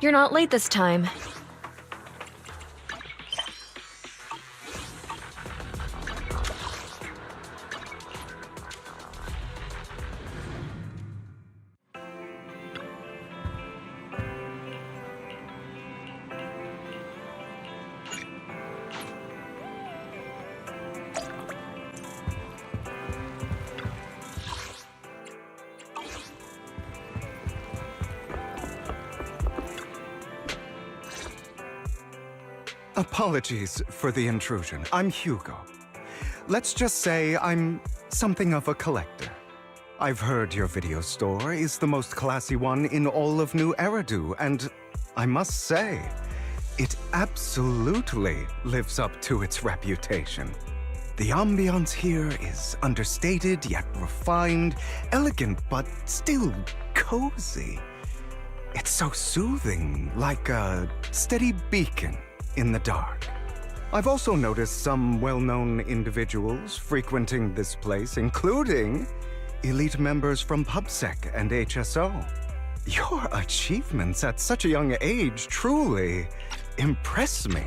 You're not late this time. Apologies for the intrusion. I'm Hugo. Let's just say I'm something of a collector. I've heard your video store is the most classy one in all of New Eridu, and I must say, it absolutely lives up to its reputation. The ambiance here is understated yet refined, elegant but still cozy. It's so soothing, like a steady beacon in the dark. I've also noticed some well-known individuals frequenting this place, including elite members from PubSec and HSO. Your achievements at such a young age truly impress me.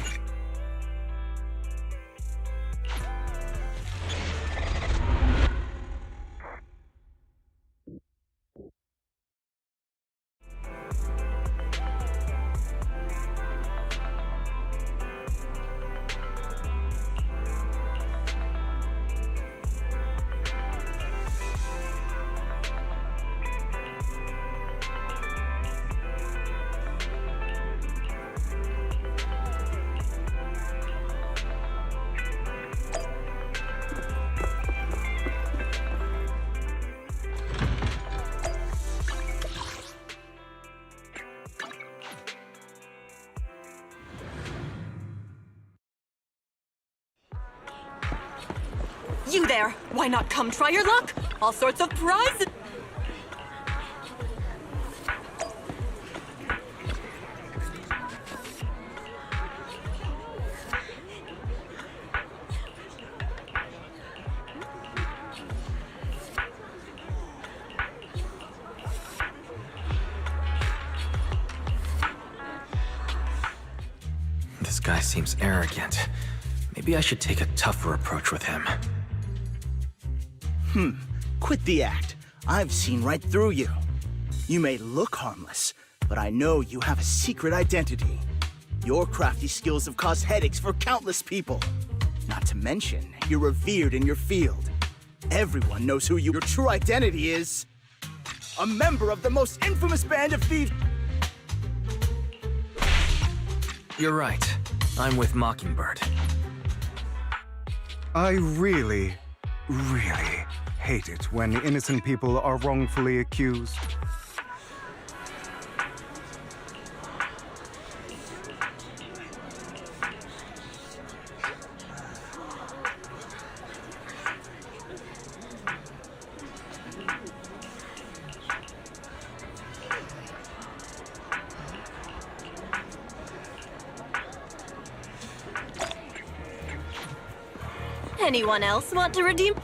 You there! Why not come try your luck? All sorts of prizes! This guy seems arrogant. Maybe I should take a tougher approach with him. Quit the act. I've seen right through you. You may look harmless, but I know you have a secret identity. Your crafty skills have caused headaches for countless people. Not to mention, you're revered in your field. Everyone knows who your true identity is. A member of the most infamous band of thieves. You're right. I'm with Mockingbird. I really hate it when innocent people are wrongfully accused. Anyone else want to redeem?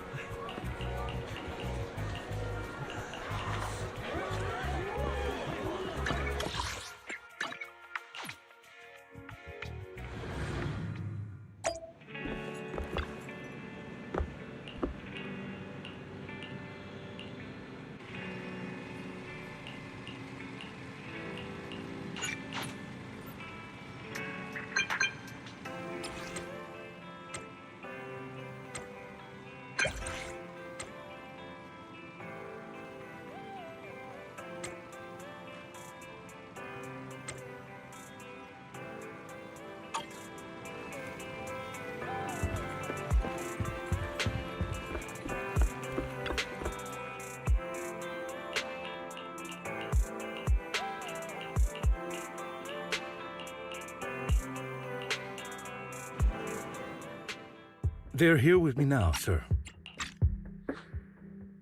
They're here with me now, sir.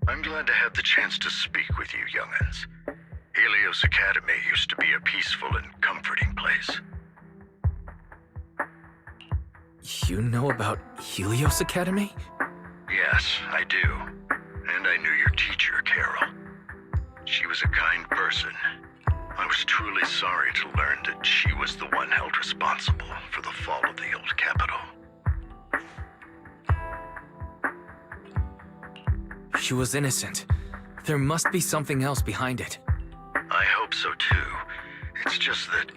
I'm glad to have the chance to speak with you, young'uns. Helios Academy used to be a peaceful and comforting place. You know about Helios Academy? Yes, I do. And I knew your teacher, Carol. She was a kind person, I was truly sorry to learn that she was the one held responsible for the fall of the old capital. She was innocent. There must be something else behind it. I hope so too. It's just that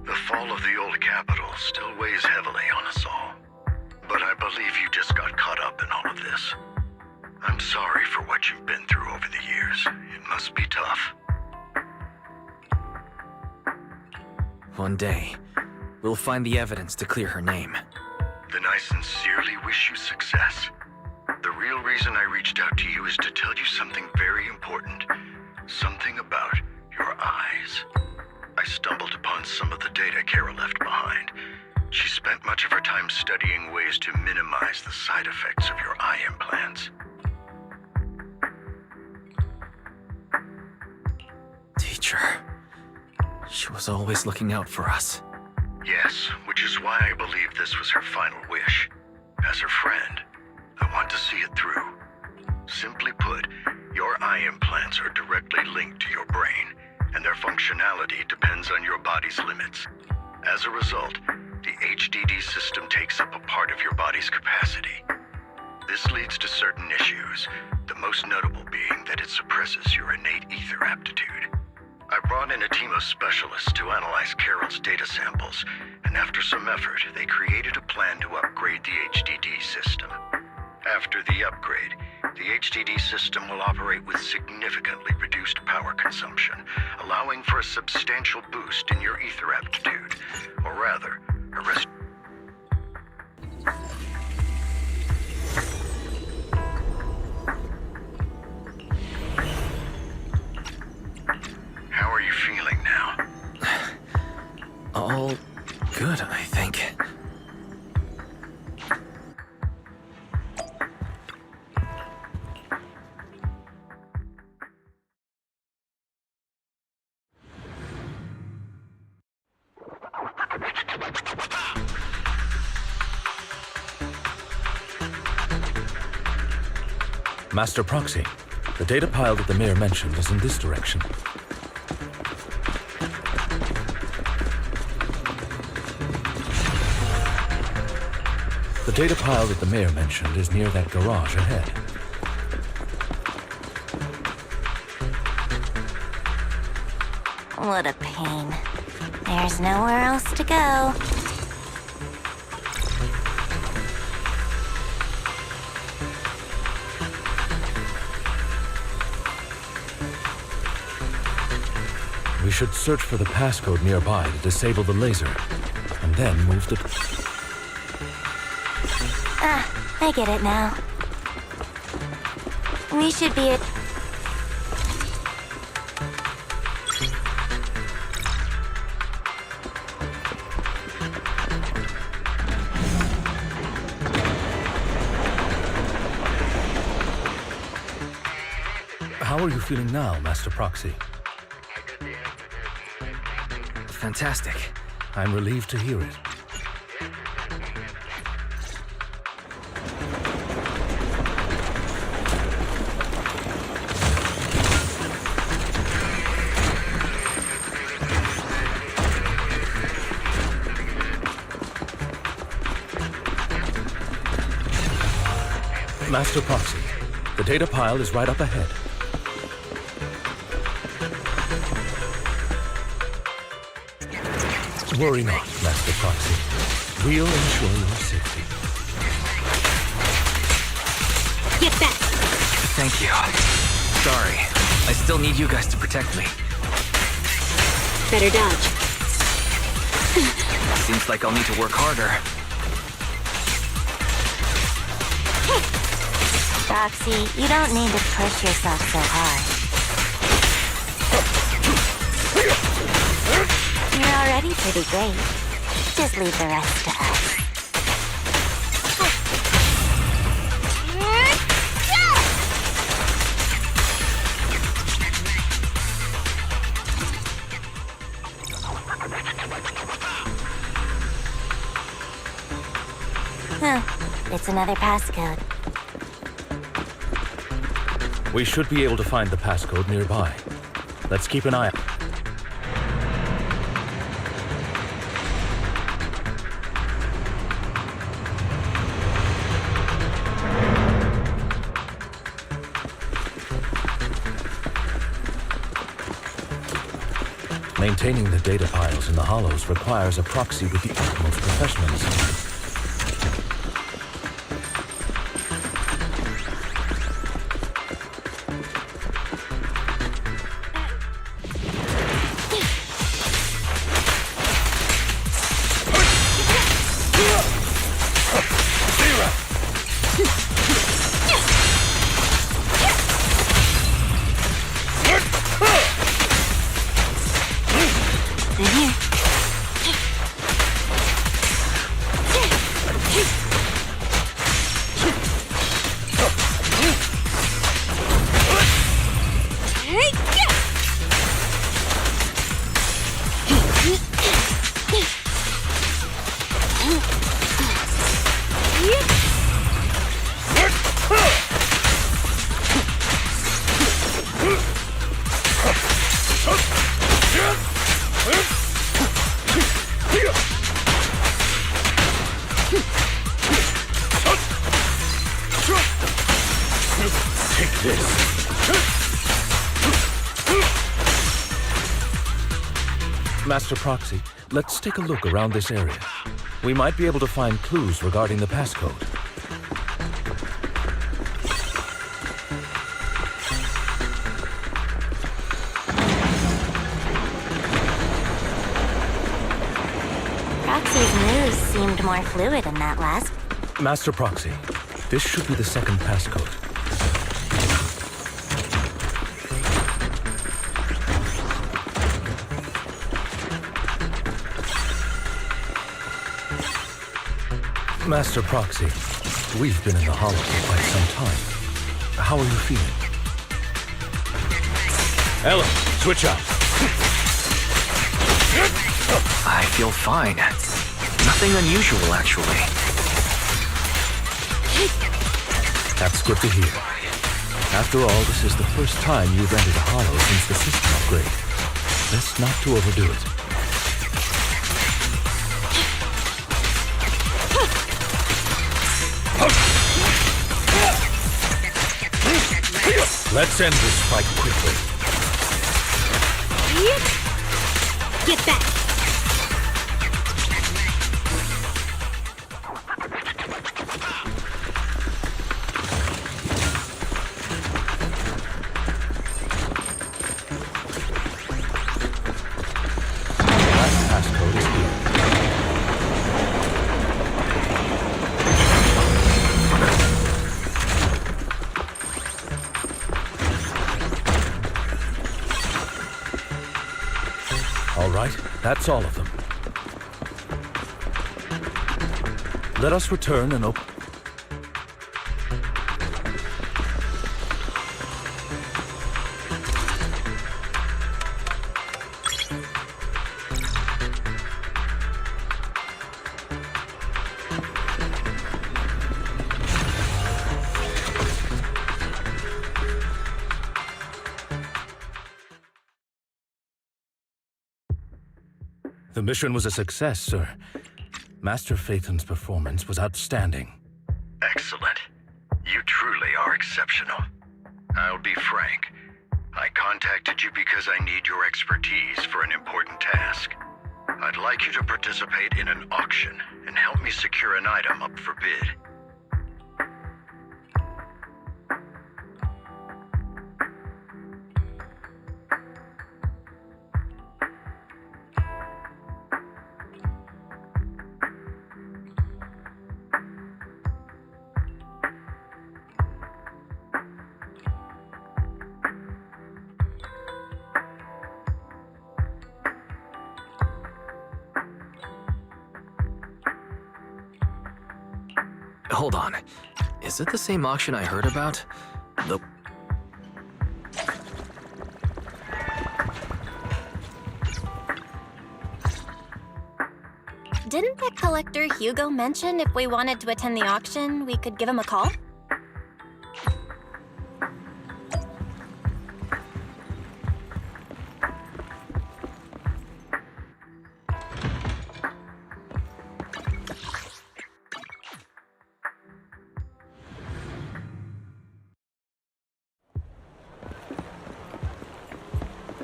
the fall of the old capital still weighs heavily on us all. But I believe you just got caught up in all of this. I'm sorry for what you've been through over the years. It must be tough. One day, we'll find the evidence to clear her name. Then I sincerely wish you success. The real reason I reached out to you is to tell you something very important. Something about your eyes. I stumbled upon some of the data Kara left behind. She spent much of her time studying ways to minimize the side effects of your eye implants. Teacher. She was always looking out for us. Yes, which is why I believe this was her final wish. As her friend, I want to see it through. Simply put, your eye implants are directly linked to your brain, and their functionality depends on your body's limits. As a result, the HDD system takes up a part of your body's capacity. This leads to certain issues, the most notable being that it suppresses your innate ether aptitude. I brought in a team of specialists to analyze Carol's data samples, and after some effort, they created a plan to upgrade the HDD system. After the upgrade, the HDD system will operate with significantly reduced power consumption, allowing for a substantial boost in your ether aptitude, or rather, a rest. How are you feeling now? All good, I think. Master Proxy, the data pile that the mayor mentioned is in this direction. The data pile that the mayor mentioned is near that garage ahead. What a pain. There's nowhere else to go. We should search for the passcode nearby to disable the laser, and then move the... Ah, I get it now. We should be at... How are you feeling now, Master Proxy? Fantastic. I'm relieved to hear it. Master Proxy, the data pile is right up ahead. Worry not, Master Proxy. We'll ensure your safety. Get back! Thank you. Sorry. I still need you guys to protect me. Better dodge. Seems like I'll need to work harder. Roxy, you don't need to push yourself so hard. You're already pretty great. Just leave the rest to us. It's another passcode. We should be able to find the passcode nearby. Let's keep an eye out. Maintaining the data piles in the hollows requires a proxy with the utmost professionalism. Master Proxy, let's take a look around this area. We might be able to find clues regarding the passcode. Proxy's moves seemed more fluid in that last. Master Proxy, this should be the second passcode. Master Proxy, we've been in the Hollow for quite some time. How are you feeling? Ella, switch out. I feel fine. Nothing unusual, actually. That's good to hear. After all, this is the first time you've entered a Hollow since the system upgrade. Best not to overdo it. Let's end this fight quickly. Get back! Last passcode is here. All right, that's all of them. Let us return and open. The mission was a success, sir. Master Phaethon's performance was outstanding. Excellent. You truly are exceptional. I'll be frank. I contacted you because I need your expertise for an important task. I'd like you to participate in an auction and help me secure an item up for bid. Hold on. Is it the same auction I heard about? The... Didn't that collector Hugo mention if we wanted to attend the auction, we could give him a call?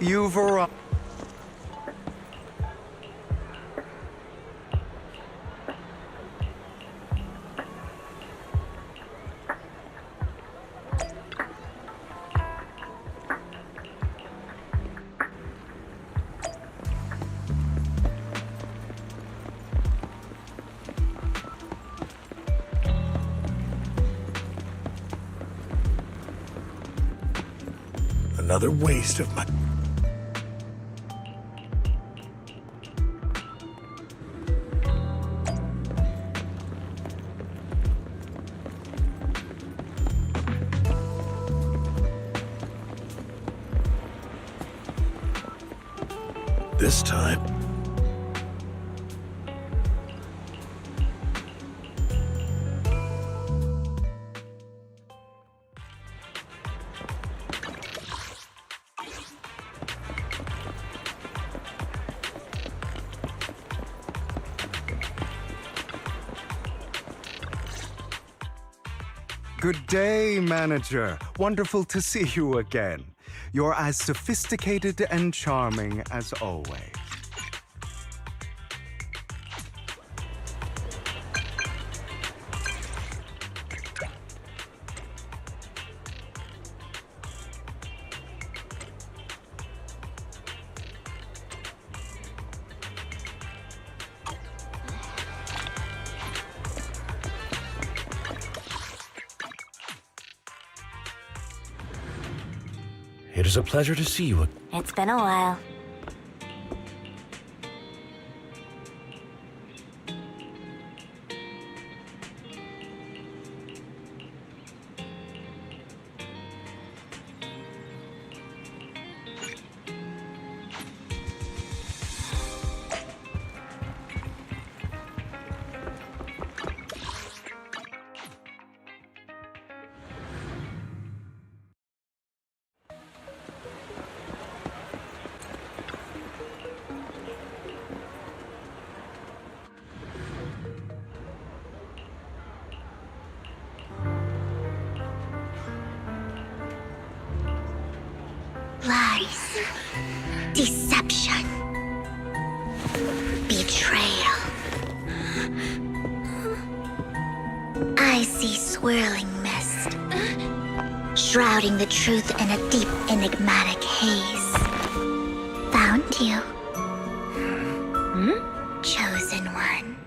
You've arrived. Another waste of my... This time... Good day, manager. Wonderful to see you again. You're as sophisticated and charming as always. It is a pleasure to see you. It's been a while. Lies, deception, betrayal. I see swirling mist, shrouding the truth in a deep, enigmatic haze. Found you. Chosen one.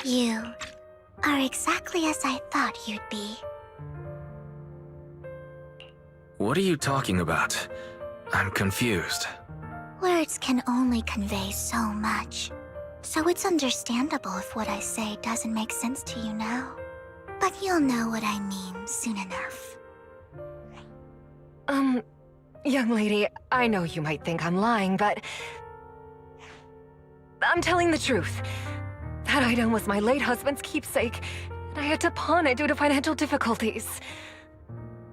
You are exactly as I thought you'd be. What are you talking about? I'm confused. Words can only convey so much, so it's understandable if what I say doesn't make sense to you now. But you'll know what I mean soon enough. Young lady, I know you might think I'm lying, but... I'm telling the truth. That item was my late husband's keepsake, and I had to pawn it due to financial difficulties.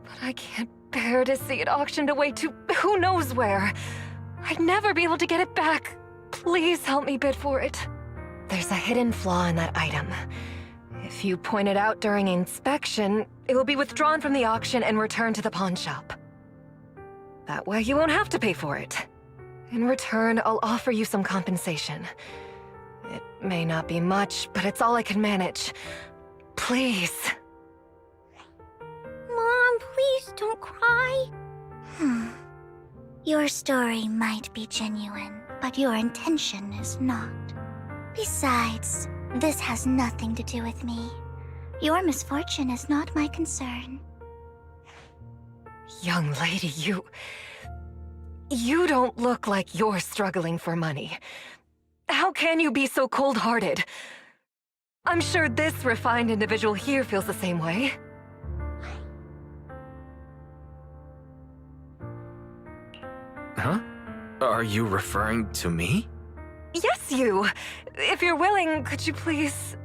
But I can't bear to see it auctioned away to who knows where. I'd never be able to get it back. Please help me bid for it. There's a hidden flaw in that item. If you point it out during inspection, it will be withdrawn from the auction and returned to the pawn shop. That way you won't have to pay for it. In return, I'll offer you some compensation. It may not be much, but it's all I can manage. Please. Mom, please don't cry. Your story might be genuine, but your intention is not. Besides, this has nothing to do with me. Your misfortune is not my concern. Young lady, you don't look like you're struggling for money. How can you be so cold-hearted? I'm sure this refined individual here feels the same way. Huh? Are you referring to me? Yes, you! If you're willing, could you please...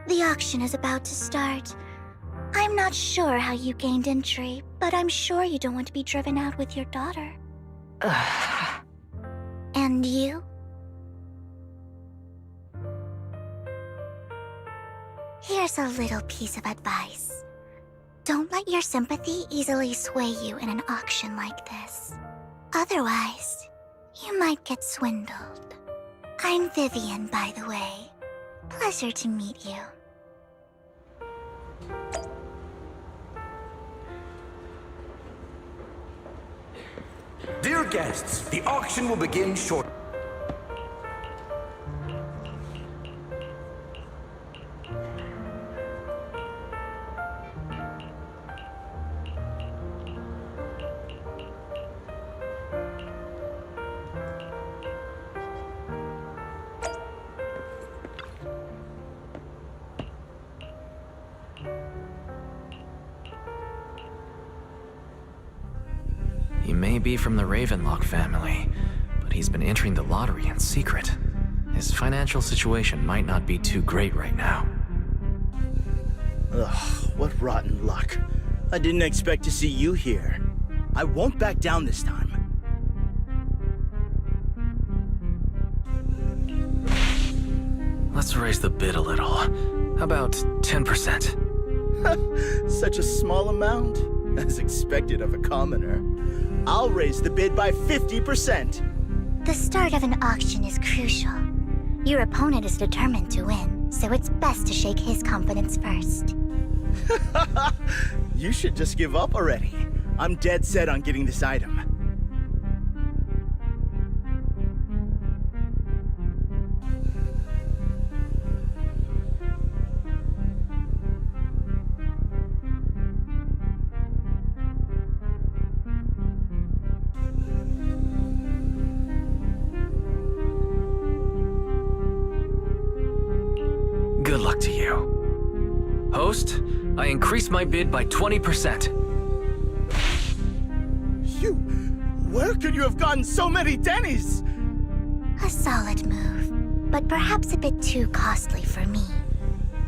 The auction is about to start. I'm not sure how you gained entry, but I'm sure you don't want to be driven out with your daughter. And you? Here's a little piece of advice. Don't let your sympathy easily sway you in an auction like this. Otherwise, you might get swindled. I'm Vivian, by the way. Pleasure to meet you. Dear guests, the auction will begin shortly. He may be from the Ravenlock family, but he's been entering the lottery in secret. His financial situation might not be too great right now. Ugh, what rotten luck. I didn't expect to see you here. I won't back down this time. Let's raise the bid a little. How about 10%? Such a small amount, as expected of a commoner. I'll raise the bid by 50%. The start of an auction is crucial. Your opponent is determined to win, so it's best to shake his confidence first. You should just give up already. I'm dead set on getting this item. Good luck to you. Host, I increase my bid by 20%. Where could you have gotten so many Denny's? A solid move, but perhaps a bit too costly for me.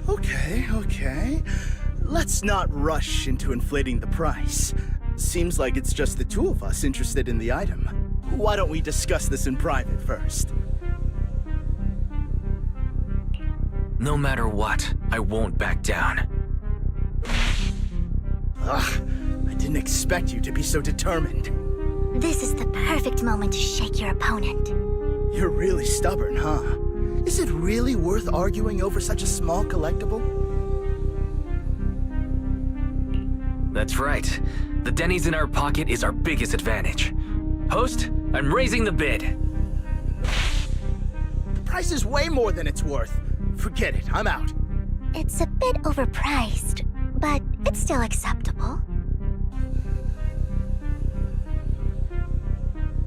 Okay. Let's not rush into inflating the price. Seems like it's just the two of us interested in the item. Why don't we discuss this in private first? No matter what, I won't back down. Ugh, I didn't expect you to be so determined. This is the perfect moment to shake your opponent. You're really stubborn, huh? Is it really worth arguing over such a small collectible? That's right. The Denny's in our pocket is our biggest advantage. Host, I'm raising the bid. The price is way more than it's worth. Forget it, I'm out. It's a bit overpriced, but it's still acceptable.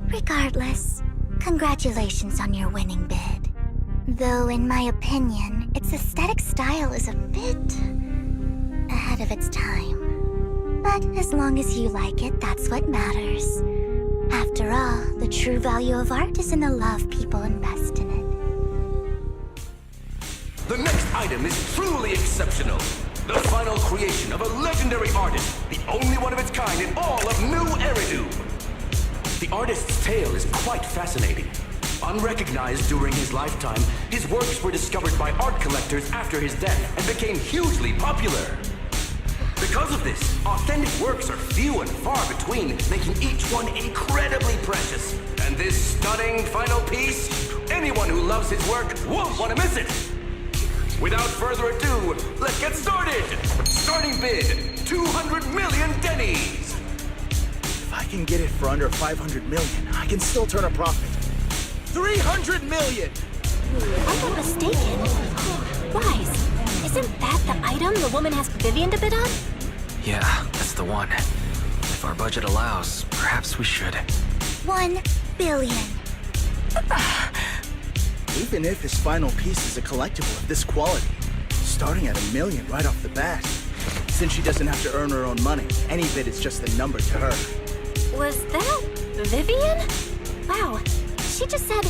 Regardless, congratulations on your winning bid. Though in my opinion, its aesthetic style is a bit ahead of its time. But as long as you like it, that's what matters. After all, the true value of art is in the love people invest in it. The next item is truly exceptional. The final creation of a legendary artist, the only one of its kind in all of New Eridu. The artist's tale is quite fascinating. Unrecognized during his lifetime, his works were discovered by art collectors after his death and became hugely popular. Because of this, authentic works are few and far between, making each one incredibly precious. And this stunning final piece, anyone who loves his work won't want to miss it. Without further ado, let's get started! Starting bid, 200 million Denny's! If I can get it for under 500 million, I can still turn a profit. 300 million! I'm not mistaken. Rise, isn't that the item the woman asked Vivian to bid on? Yeah, that's the one. If our budget allows, perhaps we should. 1 billion. Even if his final piece is a collectible of this quality, starting at $1 million right off the bat. Since she doesn't have to earn her own money, any bid is just a number to her. Was that Vivian? Wow, she just said,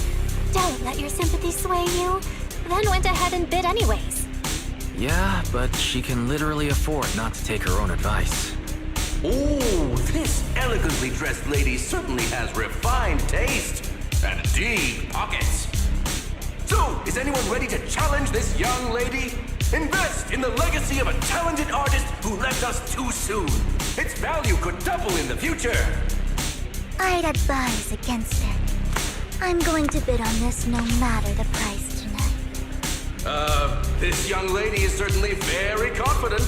"Don't let your sympathy sway you," then went ahead and bid anyways. Yeah, but she can literally afford not to take her own advice. Ooh, this elegantly dressed lady certainly has refined taste and deep pockets. So, is anyone ready to challenge this young lady? Invest in the legacy of a talented artist who left us too soon. Its value could double in the future. I'd advise against it. I'm going to bid on this no matter the price tonight. This young lady is certainly very confident.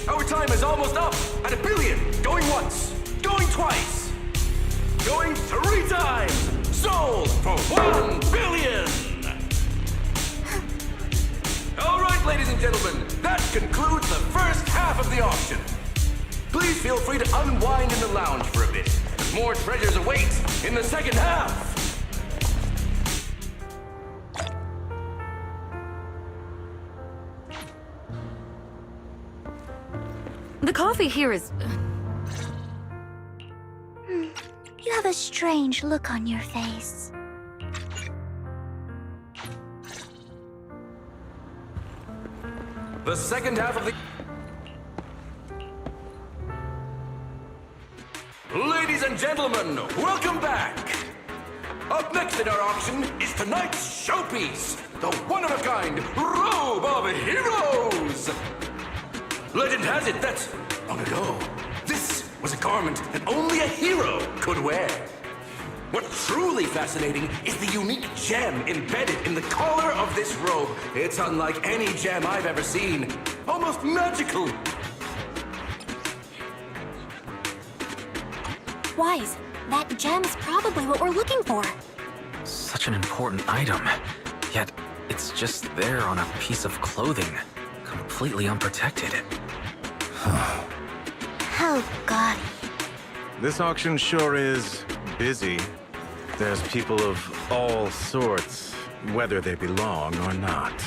Our time is almost up at $1 billion. Going once, going twice, going 3 times. Sold for $1 billion. All right, ladies and gentlemen, that concludes the first half of the auction. Please feel free to unwind in the lounge for a bit, as more treasures await in the second half. The coffee here is... You have a strange look on your face. The second half of the... Ladies and gentlemen, welcome back! Up next in our auction is tonight's showpiece, the one-of-a-kind Robe of Heroes! Legend has it that, long ago, this was a garment that only a hero could wear. What's truly fascinating is the unique gem embedded in the collar of this robe. It's unlike any gem I've ever seen. Almost magical. Wise, that gem's probably what we're looking for. Such an important item, yet it's just there on a piece of clothing, completely unprotected. How gaudy. This auction sure is busy. There's people of all sorts, whether they belong or not.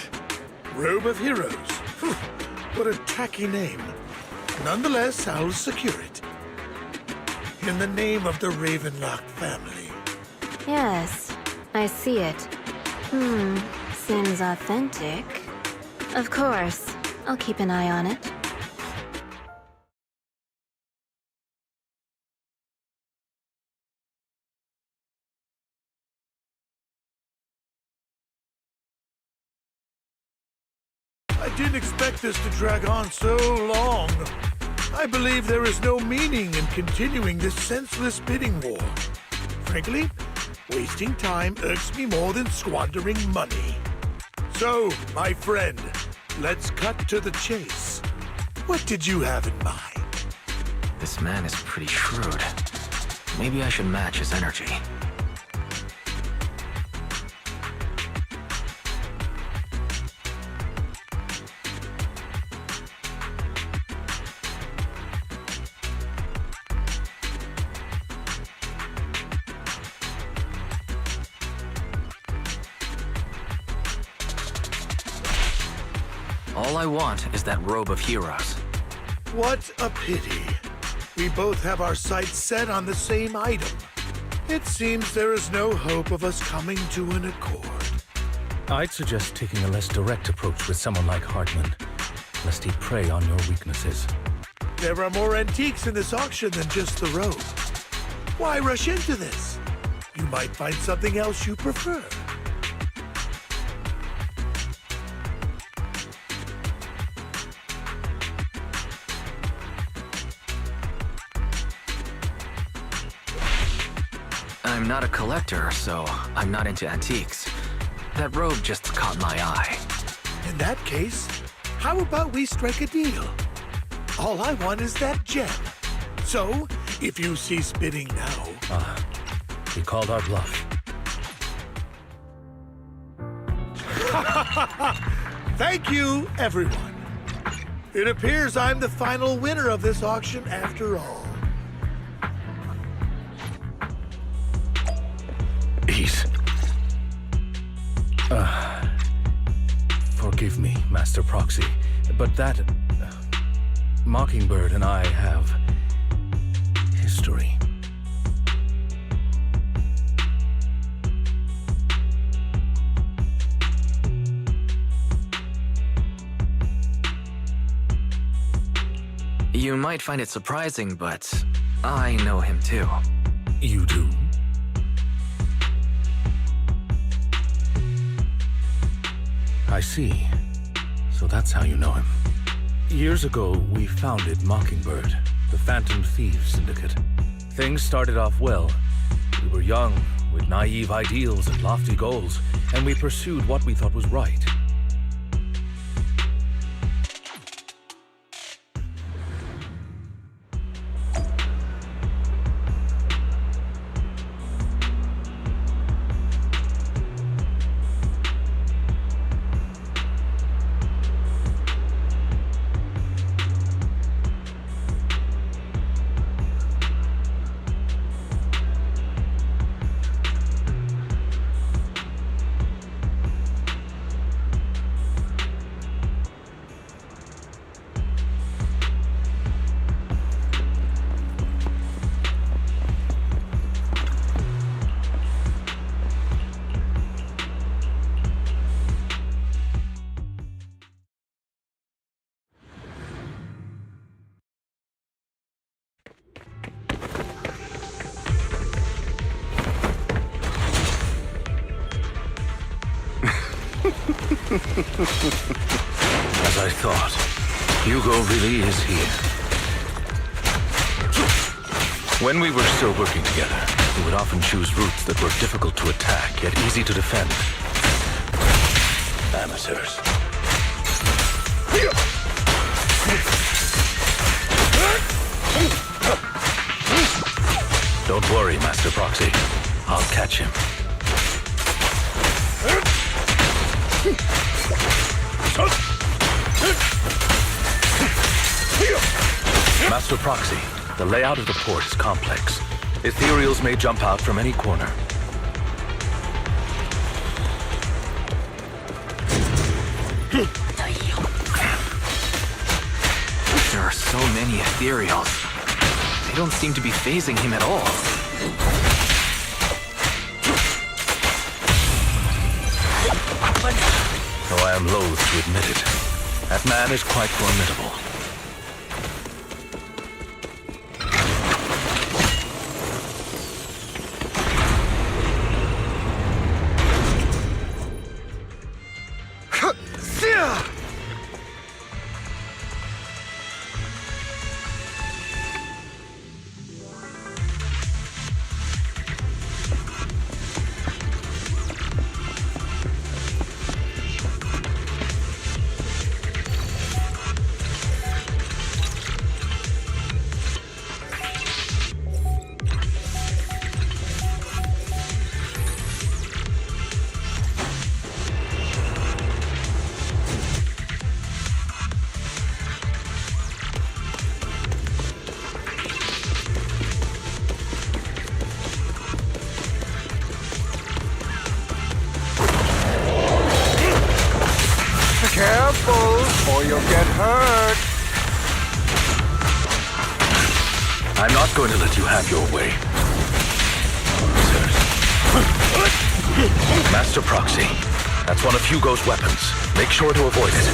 Robe of Heroes. Phew, what a tacky name. Nonetheless, I'll secure it. In the name of the Ravenlock family. Yes, I see it. Seems authentic. Of course, I'll keep an eye on it. I didn't expect this to drag on so long. I believe there is no meaning in continuing this senseless bidding war. Frankly, wasting time irks me more than squandering money. So, my friend, let's cut to the chase. What did you have in mind? This man is pretty shrewd. Maybe I should match his energy. All I want is that Robe of Heroes. What a pity. We both have our sights set on the same item. It seems there is no hope of us coming to an accord. I'd suggest taking a less direct approach with someone like Hartman, lest he prey on your weaknesses. There are more antiques in this auction than just the robe. Why rush into this? You might find something else you prefer. I'm not a collector, so I'm not into antiques. That robe just caught my eye. In that case, how about we strike a deal? All I want is that gem. So, if you cease bidding now... He called our bluff. Thank you, everyone. It appears I'm the final winner of this auction after all. Forgive me, Master Proxy, but that... Mockingbird and I have... history. You might find it surprising, but I know him too. You do? I see. So that's how you know him. Years ago, we founded Mockingbird, the Phantom Thieves Syndicate. Things started off well. We were young, with naive ideals and lofty goals, and we pursued what we thought was right. As I thought, Hugo really is here. When we were still working together, we would often choose routes that were difficult to attack, yet easy to defend. Amateurs. Don't worry, Master Proxy. I'll catch him. Master Proxy, the layout of the port is complex. Ethereals may jump out from any corner. There are so many Ethereals. They don't seem to be phasing him at all. Though I am loath to admit it, that man is quite formidable. Careful, or you'll get hurt. I'm not going to let you have your way. Master Proxy, that's one of Hugo's weapons. Make sure to avoid it.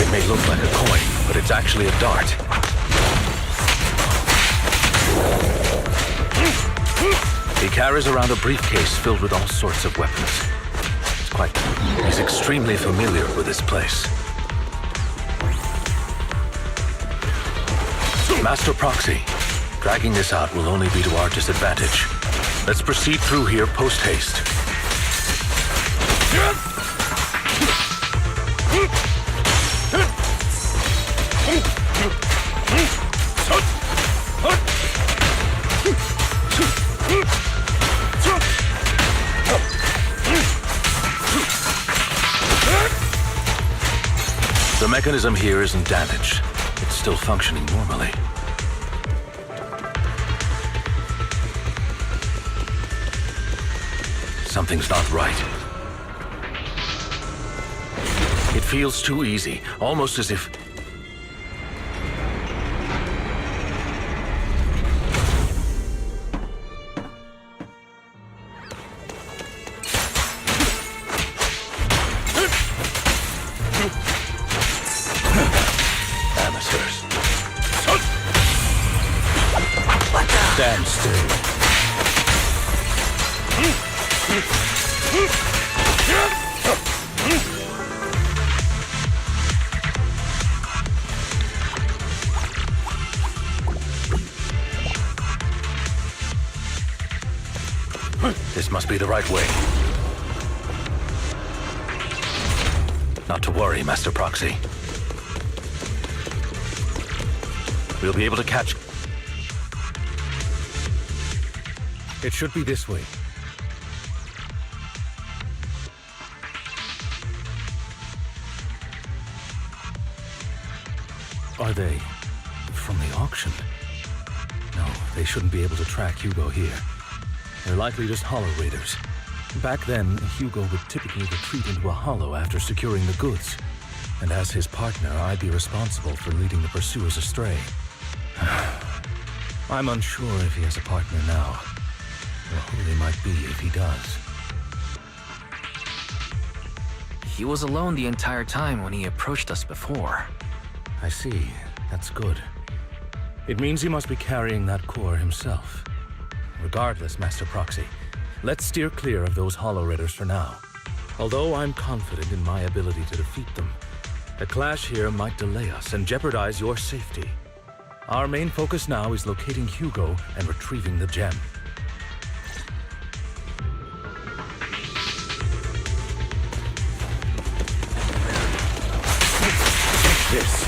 It may look like a coin, but it's actually a dart. He carries around a briefcase filled with all sorts of weapons. He's extremely familiar with this place. Master Proxy, dragging this out will only be to our disadvantage. Let's proceed through here post-haste. The mechanism here isn't damaged. It's still functioning normally. Something's not right. It feels too easy, almost as if... Stand still. This must be the right way. Not to worry, Master Proxy. We'll be able to catch... It should be this way. Are they from the auction? No, they shouldn't be able to track Hugo here. They're likely just hollow raiders. Back then, Hugo would typically retreat into a hollow after securing the goods. And as his partner, I'd be responsible for leading the pursuers astray. I'm unsure if he has a partner now, or who they might be if he does. He was alone the entire time when he approached us before. I see. That's good. It means he must be carrying that core himself. Regardless, Master Proxy, let's steer clear of those Hollow Raiders for now. Although I'm confident in my ability to defeat them, a clash here might delay us and jeopardize your safety. Our main focus now is locating Hugo and retrieving the gem. This.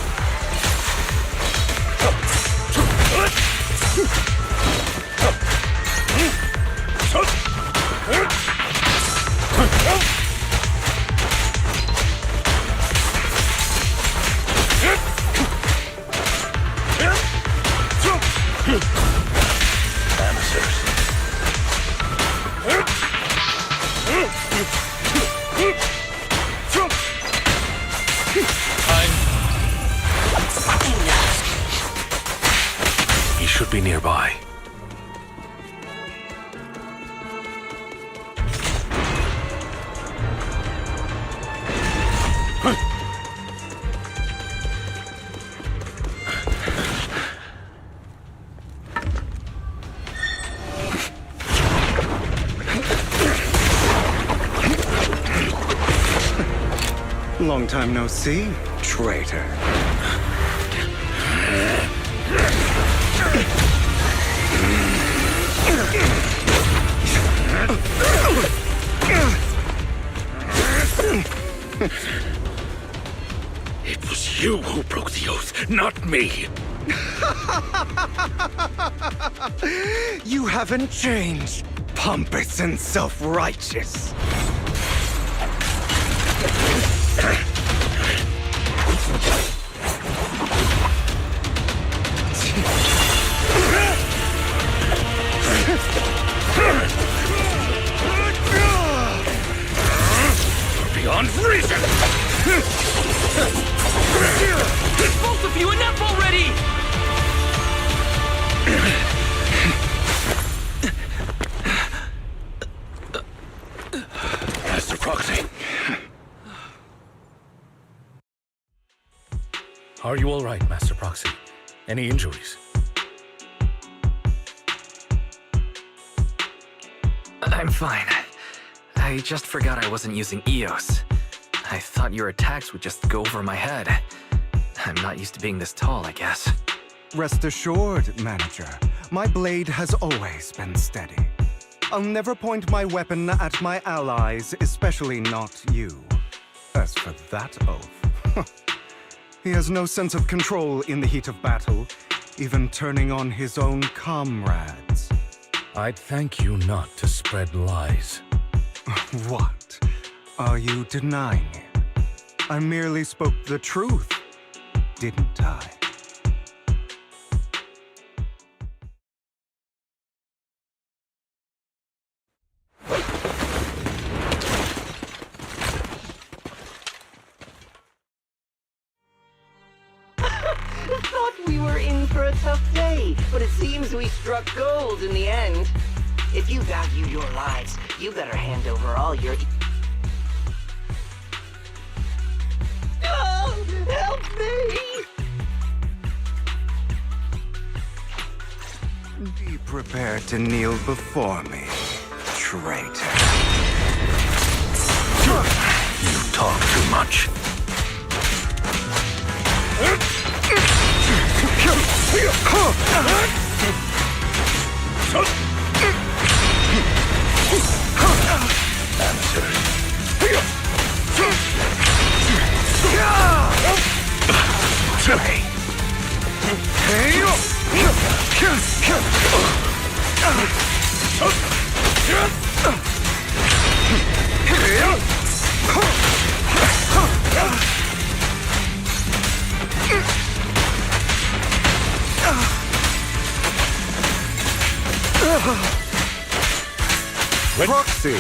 He should be nearby. Long time no see, traitor. It was you who broke the oath, not me. You haven't changed, pompous and self-righteous. Beyond reason! Both of you, enough already! Master Proxy. Are you all right, Master Proxy? Any injuries? I'm fine. I just forgot I wasn't using EOS. I thought your attacks would just go over my head. I'm not used to being this tall, I guess. Rest assured, Manager, my blade has always been steady. I'll never point my weapon at my allies, especially not you. As for that oath, he has no sense of control in the heat of battle, even turning on his own comrades. I'd thank you not to spread lies. What? Are you denying it? I merely spoke the truth, didn't I? Thought we were in for a tough day, but it seems we struck gold in the end. If you value your lives, you better hand over all your... Oh, help me! Be prepared to kneel before me, traitor. You talk too much. Proxy,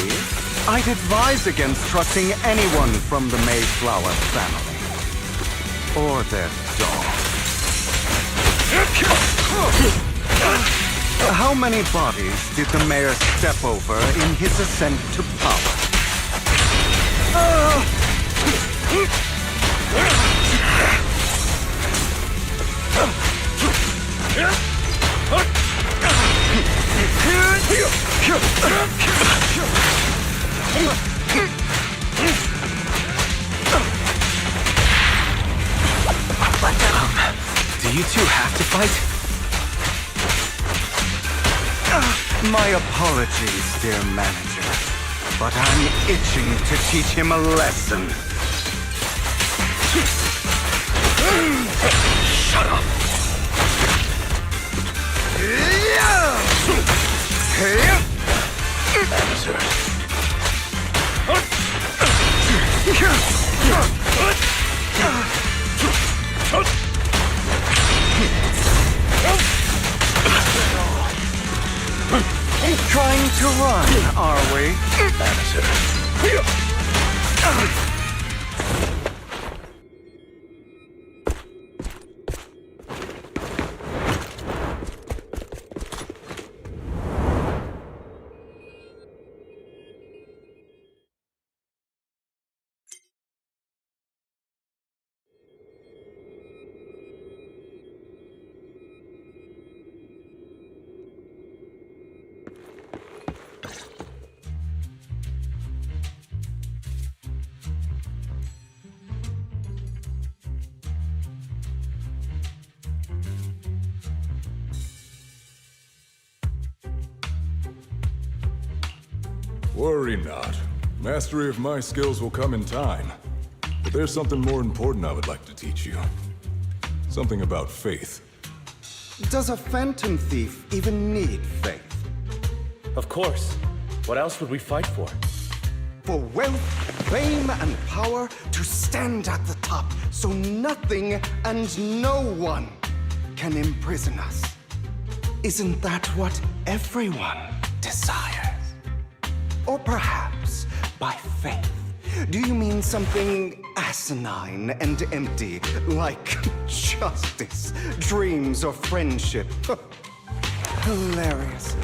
I'd advise against trusting anyone from the Mayflower family. Or their dog. How many bodies did the mayor step over in his ascent to power? Do you two have to fight? My apologies, dear manager, but I'm itching to teach him a lesson. Shut up! Trying to run, are we? Worry not. Mastery of my skills will come in time. But there's something more important I would like to teach you. Something about faith. Does a phantom thief even need faith? Of course. What else would we fight for? For wealth, fame, and power to stand at the top so nothing and no one can imprison us. Isn't that what everyone desires? Or perhaps, by faith, do you mean something asinine and empty, like justice, dreams, or friendship? Hilarious.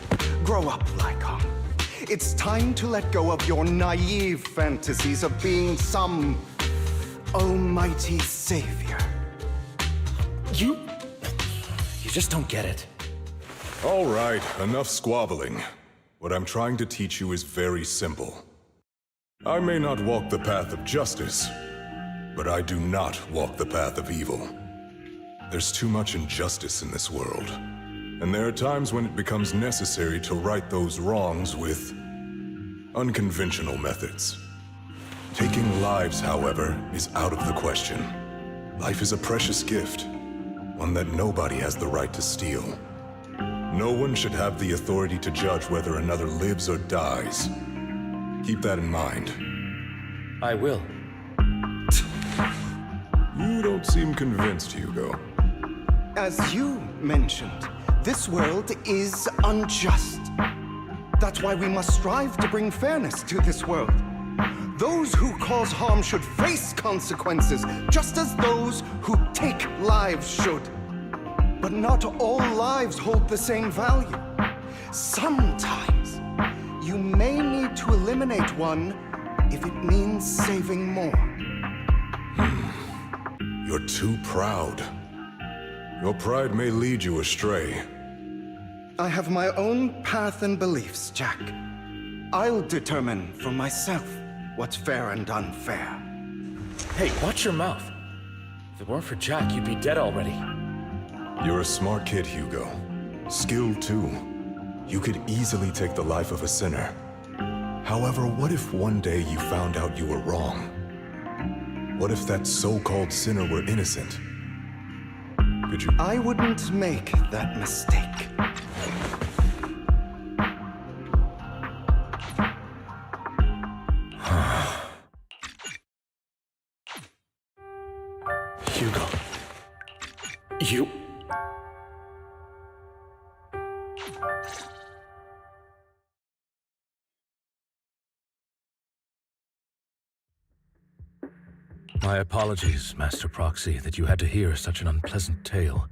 Grow up, Lycon. It's time to let go of your naive fantasies of being some almighty savior. You just don't get it. All right, enough squabbling. What I'm trying to teach you is very simple. I may not walk the path of justice, but I do not walk the path of evil. There's too much injustice in this world, and there are times when it becomes necessary to right those wrongs with unconventional methods. Taking lives, however, is out of the question. Life is a precious gift, one that nobody has the right to steal. No one should have the authority to judge whether another lives or dies. Keep that in mind. I will. You don't seem convinced, Hugo. As you mentioned, this world is unjust. That's why we must strive to bring fairness to this world. Those who cause harm should face consequences, just as those who take lives should. But not all lives hold the same value. Sometimes, you may need to eliminate one if it means saving more. You're too proud. Your pride may lead you astray. I have my own path and beliefs, Jack. I'll determine for myself what's fair and unfair. Hey, watch your mouth. If it weren't for Jack, you'd be dead already. You're a smart kid, Hugo. Skilled too. You could easily take the life of a sinner. However, what if one day you found out you were wrong? What if that so-called sinner were innocent? Could you... I wouldn't make that mistake. You... My apologies, Master Proxy, that you had to hear such an unpleasant tale.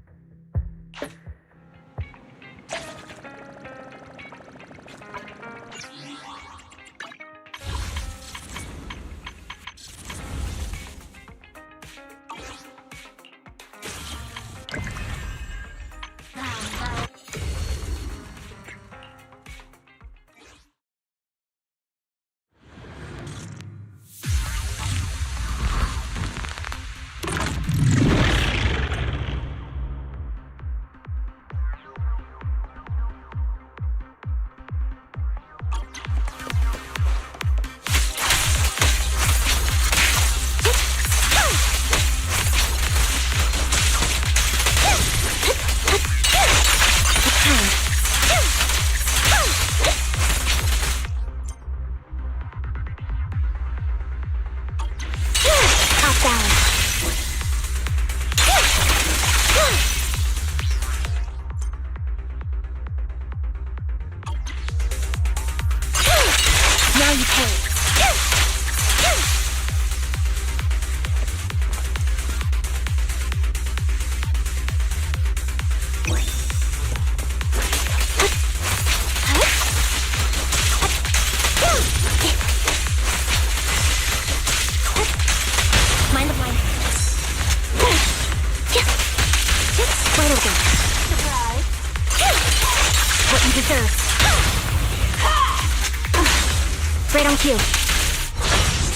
Right on cue.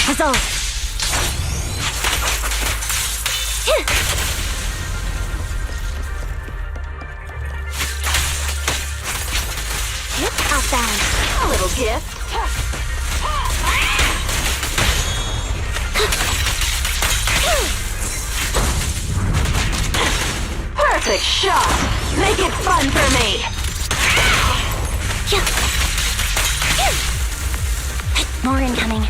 Resolve. Outbound. A little gift. Perfect shot. Make it fun for me. More incoming.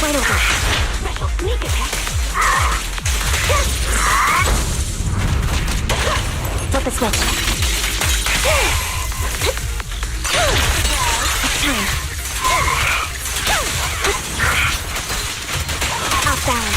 Wide open. Special sneak attack. Flip the switch. It's time. Outbound.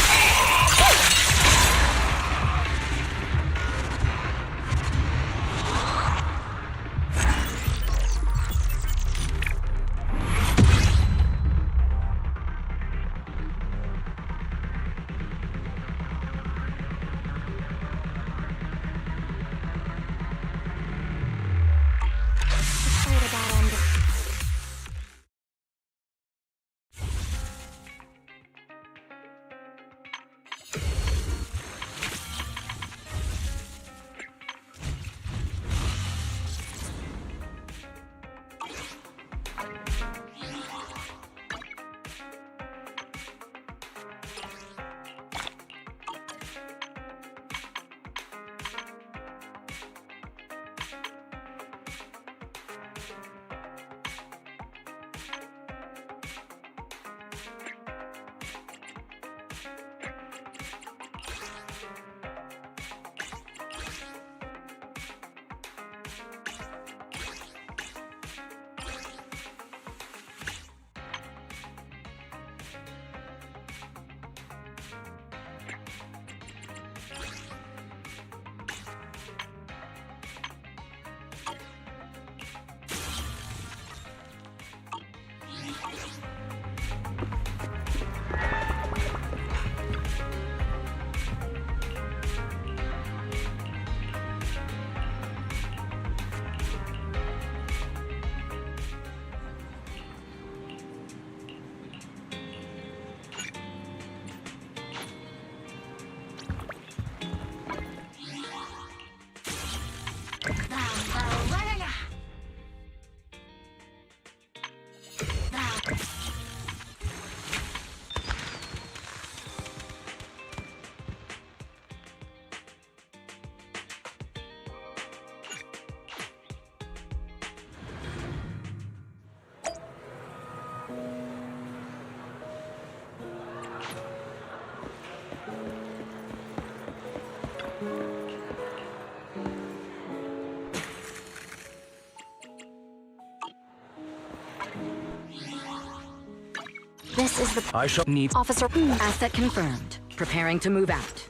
This is the I shall need officer. Asset confirmed. Preparing to move out.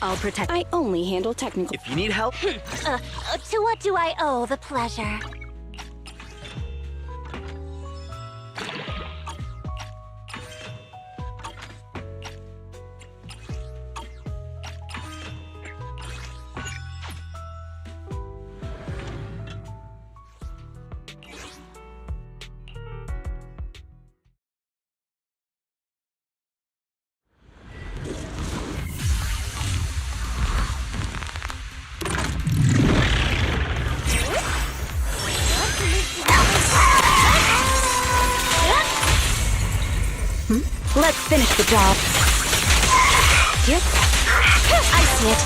I'll protect. I only handle technical. If you need help, To what do I owe the pleasure? Let's finish the job. Here? I see it.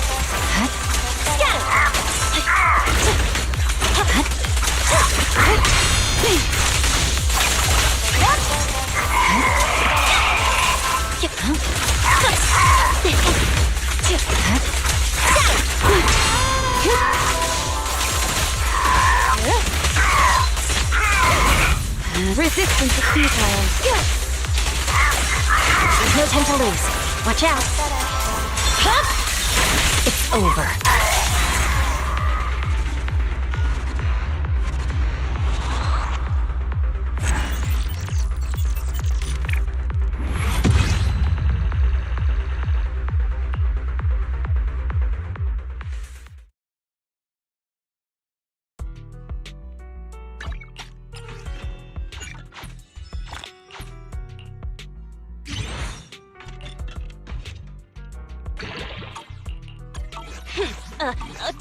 Resistance is futile. There's no time to lose. Watch out. It's over.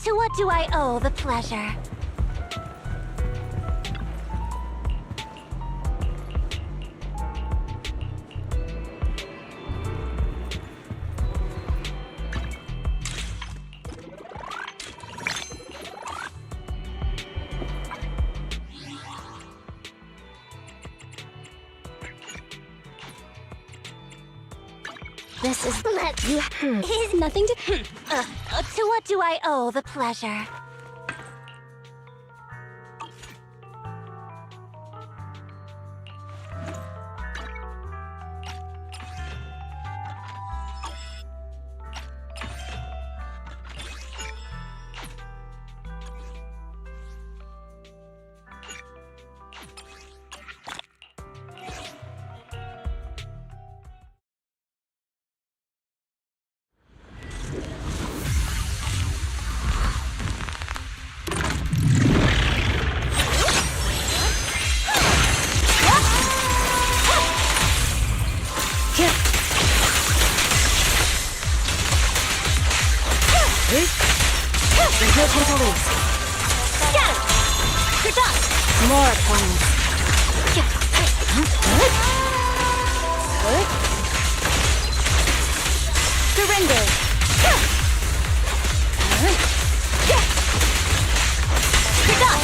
To what do I owe the pleasure? This is you. Is nothing to. To what do I owe the pleasure? There's no time to lose. Got it! You're done! More opponents. Surrender. You're done!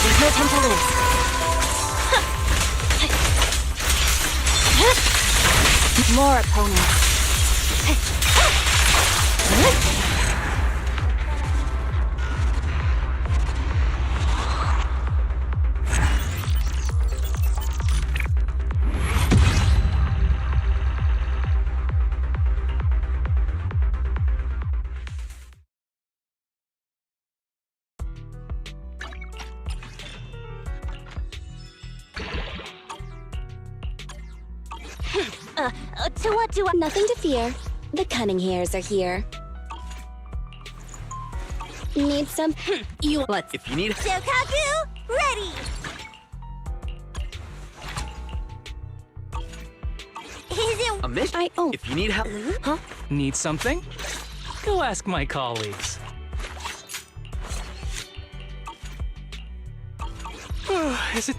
There's no time to lose. More opponents. To what do I... Nothing to fear. The cunning hairs are here. Need some? let's. If you need. Shokaku, ready! A mission? If you need help... Huh? Need something? Go ask my colleagues.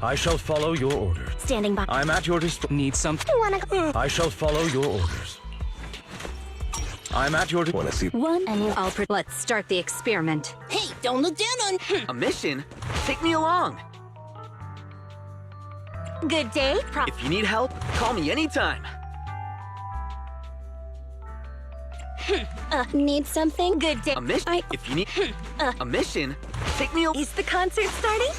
I shall follow your orders. Standing by. I'm at your disposal. Need something? I shall follow your orders. I'm at your Wanna see? One and you. Let's start the experiment. Hey, don't look down on... A mission? Take me along. Good day. If you need help, call me anytime. Need something? Good day. A mission? If you need... A mission? Take me... Is the concert starting?